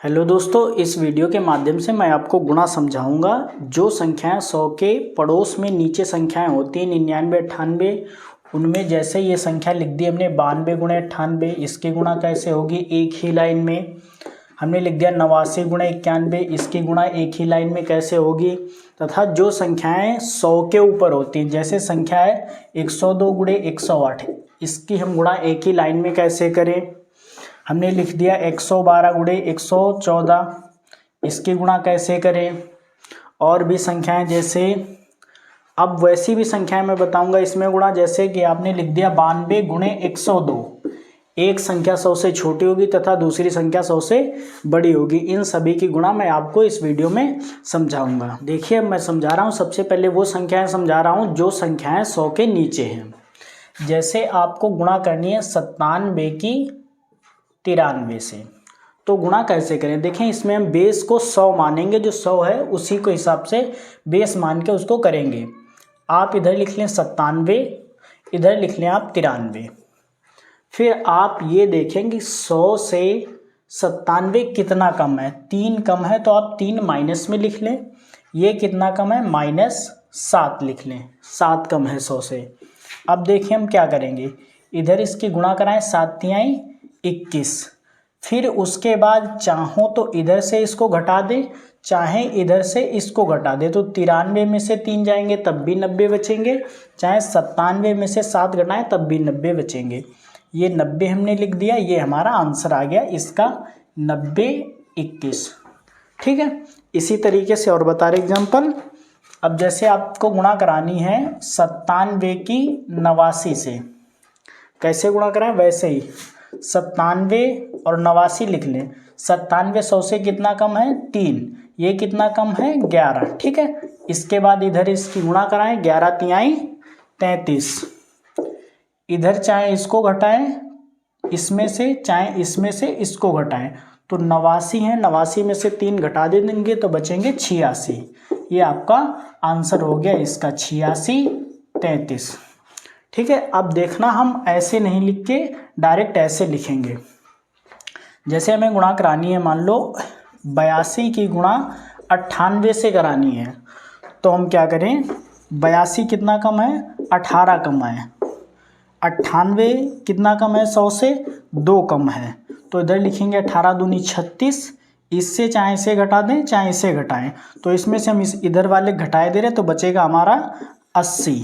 Hello दोस्तों, इस video के माध्यम से मैं आपको गुणा समझाऊंगा। जो संख्याएं 100 के पड़ोस में नीचे संख्याएं होती हैं 99, 98, उनमें जैसे ये संख्या लिख दी हमने 92 गुणे 98, इसकी गुणा कैसे होगी एक ही लाइन में। हमने लिख दिया 89 गुणे 91, इसकी गुणा एक ही लाइन में कैसे होगी। तथा जो संख्याएं 100 के ऊपर होती हैं, जैसे संख्या है 102 गुणे 108, इसकी हम गुणा एक ही लाइन में कैसे करें। हमने लिख दिया 112 गुणे 114, इसकी गुणा कैसे करें। और भी संख्याएं जैसे, अब वैसी भी संख्याएं मैं बताऊंगा इसमें गुणा, जैसे कि आपने लिख दिया 92 गुणे 102, एक संख्या 100 से छोटी होगी तथा दूसरी संख्या 100 से बड़ी होगी। इन सभी की गुणा मैं आपको इस वीडियो में समझाऊंगा। देखिए, अब मैं समझा रहा हूँ। सबसे पहले वो संख्याएं समझा रहा हूँ जो संख्याएं 100 के नीचे हैं। जैसे आपको गुणा करनी है 97 की 93 से, तो गुणा कैसे करें। देखें, इसमें हम बेस को 100 मानेंगे, जो 100 है उसी को हिसाब से बेस मान के उसको करेंगे। आप इधर लिख लें 97, इधर लिख लें आप 93। फिर आप ये देखेंगे 100 से 97 कितना कम है, 3 कम है, तो आप 3 माइनस में लिख लें। ये कितना कम है, -7 लिख लें, 7 कम है 100 से। अब देखिए हम क्या करेंगे, इधर इसकी गुणा कराएं 7 तिहाई 21। फिर उसके बाद चाहो तो इधर से इसको घटा दे, चाहे इधर से इसको घटा दे, तो 93 में से 3 जाएंगे तब भी 90 बचेंगे, चाहे 97 में से 7 घटाएं तब भी 90 बचेंगे। ये 90 हमने लिख दिया, ये हमारा आंसर आ गया इसका 90 21। ठीक है, इसी तरीके से और बता रहे एग्जाम्पल। अब जैसे आपको गुणा करानी है 97 की 89 से, कैसे गुणा कराएं, वैसे ही 97 और 89 लिख लें। 97 100 से कितना कम है, 3, ये कितना कम है 11। ठीक है, इसके बाद इधर इसकी गुणा कराएं 11 तिहाई 33। इधर चाहे इसको घटाएं इसमें से, चाहे इसमें से इसको घटाएं, तो 89 है, 89 में से 3 घटा दे देंगे तो बचेंगे 86। ये आपका आंसर हो गया इसका 86 33। ठीक है, अब देखना हम ऐसे नहीं लिख के डायरेक्ट ऐसे लिखेंगे। जैसे हमें गुणा करानी है, मान लो 82 की गुणा 98 से करानी है, तो हम क्या करें, 82 कितना कम है, 18 कम है, 98 कितना कम है 100 से, 2 कम है, तो इधर लिखेंगे 18 दूनी 36। इससे चाहे इसे घटा दें चाहे इसे घटाएं, तो इसमें से हम इस इधर वाले घटाए दे रहे, तो बचेगा हमारा 80।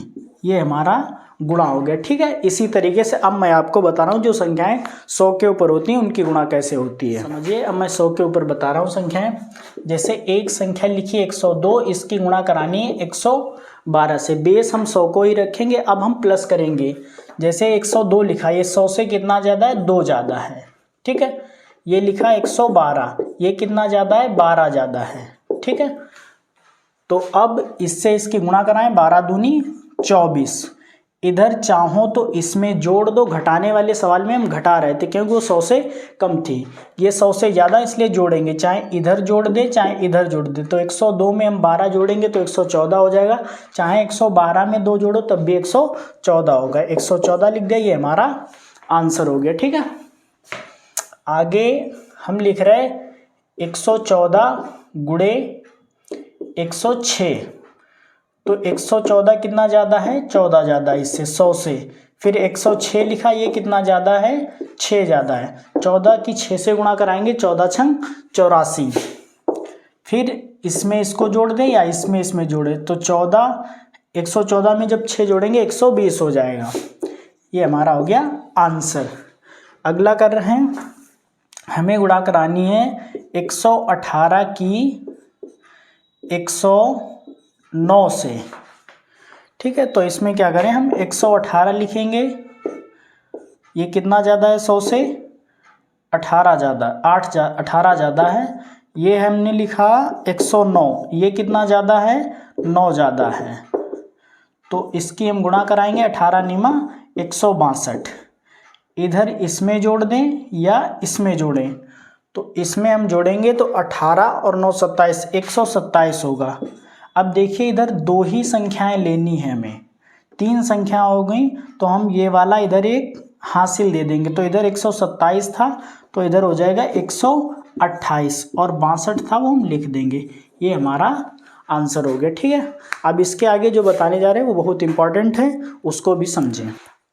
ये हमारा गुणा हो गया। ठीक है, इसी तरीके से अब मैं आपको बता रहा हूँ जो संख्याएं 100 के ऊपर होती हैं उनकी गुणा कैसे होती है। समझिए, अब मैं 100 के ऊपर बता रहा हूँ संख्याएं। जैसे एक संख्या लिखी 102, इसकी गुणा करानी है 112 से। बेस हम 100 को ही रखेंगे, अब हम प्लस करेंगे। जैसे 102 लिखा, ये 100 से कितना ज़्यादा है, 2 ज़्यादा है। ठीक है, ये लिखा 112, ये कितना ज़्यादा है, 12 ज़्यादा है। ठीक है, तो अब इससे इसकी गुणा कराएं 12 दूनी 24। इधर चाहो तो इसमें जोड़ दो, घटाने वाले सवाल में हम घटा रहे थे क्योंकि वो 100 से कम थी, ये 100 से ज़्यादा इसलिए जोड़ेंगे, चाहे इधर जोड़ दे चाहे इधर जोड़ दे। तो 102 में हम 12 जोड़ेंगे तो 114 हो जाएगा, चाहे 112 में 2 जोड़ो तब भी 114 होगा। 114 लिख दिया, ये हमारा आंसर हो गया। ठीक है, आगे हम लिख रहे 114 गुणे 106, तो 114 कितना ज़्यादा है, 14 ज़्यादा इससे 100 से। फिर 106 लिखा, ये कितना ज़्यादा है, 6 ज़्यादा है। 14 की 6 से गुणा कराएंगे, 14 छंग 84। फिर इसमें इसको जोड़ दें या इसमें इसमें जोड़ें, तो 114 में जब 6 जोड़ेंगे 120 हो जाएगा। ये हमारा हो गया आंसर। अगला कर रहे हैं, हमें गुणा करानी है 118 की 109 से। ठीक है, तो इसमें क्या करें, हम 118 लिखेंगे, ये कितना ज़्यादा है 100 से, 18 ज़्यादा, 18 ज़्यादा है। ये हमने लिखा 109, ये कितना ज़्यादा है, 9 ज़्यादा है। तो इसकी हम गुणा कराएंगे 18 निमा 162। इधर इसमें जोड़ दें या इसमें जोड़ें, तो इसमें हम जोड़ेंगे तो 18 और 9 27, 127 होगा। अब देखिए, इधर 2 ही संख्याएं लेनी है हमें, 3 संख्या हो गई, तो हम ये वाला इधर एक हासिल दे देंगे। तो इधर 127 था तो इधर हो जाएगा 28 और 62 था वो हम लिख देंगे। ये हमारा आंसर हो गया। ठीक है, अब इसके आगे जो बताने जा रहे हैं वो बहुत इंपॉर्टेंट है, उसको भी समझें।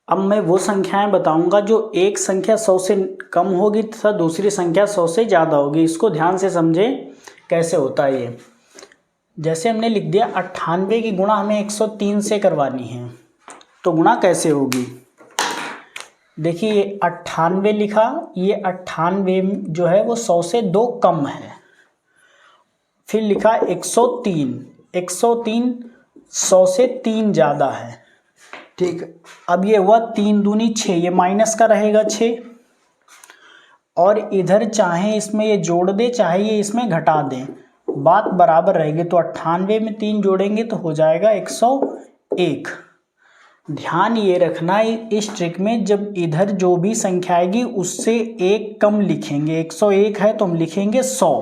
अब मैं वो संख्याएं बताऊंगा जो एक संख्या 100 से कम होगी तथा दूसरी संख्या 100 से ज़्यादा होगी। इसको ध्यान से समझें कैसे होता है ये। जैसे हमने लिख दिया 98 की गुणा हमें 103 से करवानी है, तो गुणा कैसे होगी। देखिए ये 98 लिखा, ये 98 जो है वो 100 से 2 कम है। फिर लिखा 103, 103 100 से 3 ज़्यादा है। ठीक, अब ये हुआ 3 दूनी 6, ये माइनस का रहेगा 6, और इधर चाहे इसमें ये जोड़ दे चाहे ये इसमें घटा दें, बात बराबर रहेगी। तो 98 में 3 जोड़ेंगे तो हो जाएगा 101। ध्यान ये रखना इस ट्रिक में, जब इधर जो भी संख्या आएगी उससे एक कम लिखेंगे। 101 है तो हम लिखेंगे 100,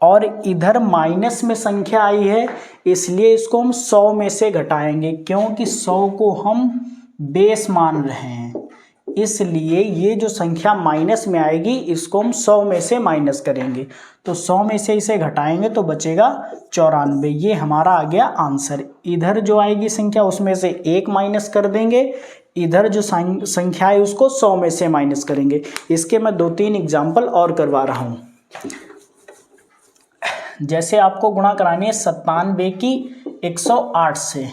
और इधर माइनस में संख्या आई है इसलिए इसको हम 100 में से घटाएंगे, क्योंकि 100 को हम बेस मान रहे हैं। इसलिए ये जो संख्या माइनस में आएगी इसको हम 100 में से माइनस करेंगे। तो 100 में से इसे घटाएंगे तो बचेगा 94। ये हमारा आ गया आंसर। इधर जो आएगी संख्या उसमें से एक माइनस कर देंगे, इधर जो संख्या है उसको 100 में से माइनस करेंगे। इसके मैं 2-3 एग्जाम्पल और करवा रहा हूँ। जैसे आपको गुणा करानी है 97 की 108 से,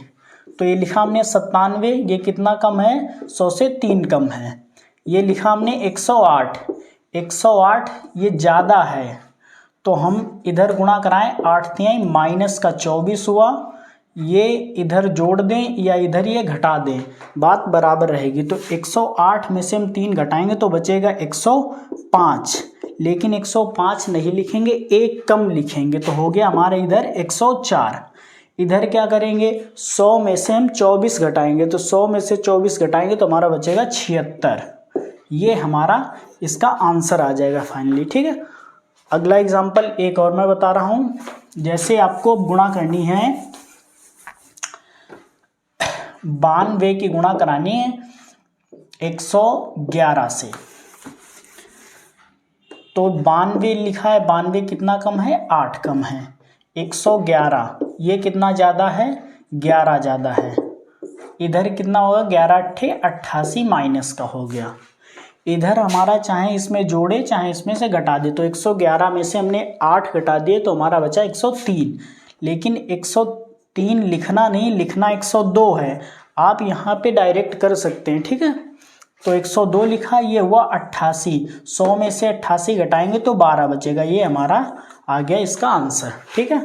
तो ये लिखा हमने 97, ये कितना कम है, 100 से 3 कम है। ये लिखा हमने 108, 108 ये ज़्यादा है, तो हम इधर गुणा कराएं, 8 तिहाई माइनस का 24 हुआ, ये इधर जोड़ दें या इधर ये घटा दें, बात बराबर रहेगी। तो 108 में से हम 3 घटाएंगे तो बचेगा 105, लेकिन 105 नहीं लिखेंगे, एक कम लिखेंगे, तो हो गया हमारे इधर 104। इधर क्या करेंगे, 100 में से हम 24 घटाएंगे, तो 100 में से 24 घटाएंगे तो हमारा बचेगा 76। ये हमारा इसका आंसर आ जाएगा फाइनली। ठीक है, अगला एग्जाम्पल एक और मैं बता रहा हूँ। जैसे आपको गुणा करनी है 92 की गुणा करानी है 111 से, तो 92 लिखा है, 92 कितना कम है, 8 कम है। 111 ये कितना ज़्यादा है, 11 ज़्यादा है। इधर कितना होगा, 11 × 8 = 88 माइनस का हो गया। इधर हमारा चाहे इसमें जोड़े चाहे इसमें से घटा दे, तो 111 में से हमने 8 घटा दिए तो हमारा बचा 103, लेकिन 103 लिखना नहीं, लिखना 102 है। आप यहाँ पे डायरेक्ट कर सकते हैं। ठीक है, तो 102 लिखा, ये हुआ 88, 100 में से 88 घटाएंगे तो 12 बचेगा। ये हमारा आ गया इसका आंसर। ठीक है।